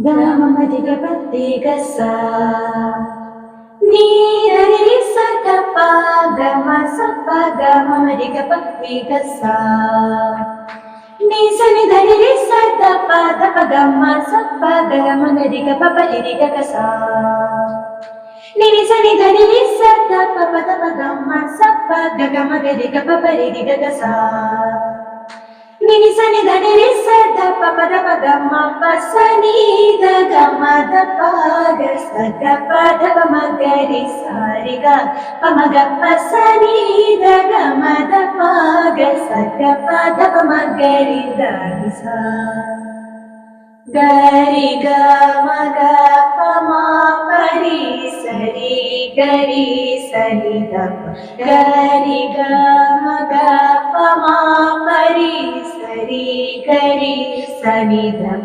ಗಮದಿಗಪತ್ತಿಗಸ ನೀರರಿ ಸತಪ ಗಮ ಸಪ ಗಮದಿಗಪತ್ತಿಗಸ ನೀ ಸನಿ ಧರಿ ಸತಪ ದಪ ಗಮ ಸಪ ಗಮದಿಗಪಪ್ಪಲಿಗಸ ನಿನಿ ಸನಿ ಧರಿ ಸತಪ ದಪ ಗಮ ಸಪ ಗಮದಿಗಪಪ್ಪಲಿಗಸ ನಿನಿ ಸನಿ ಧನಿ ಸದ ಪಪ ದಪ ಗಮ ಪಸನಿ ದ ಗಮ ದಪ ಗ ಸದ ಪದ ಮಗರಿ ಸಾರಿ ಗ ಪಮಗ ಪಸನಿ ದ ಗಮ ದಪ ಗ ಸದ ಪದ ಮಗರಿ ದಾನಿ ಸ ಗರಿ ಗ ಮಗ ಪಮ ಪರಿ ಸರಿ ಗರಿ ಸರಿ ದಪ ಗರಿ ಗ ಮಗ ಪಮ ಪರಿ ಸರಿ ಗರಿ ಸನಿ ದ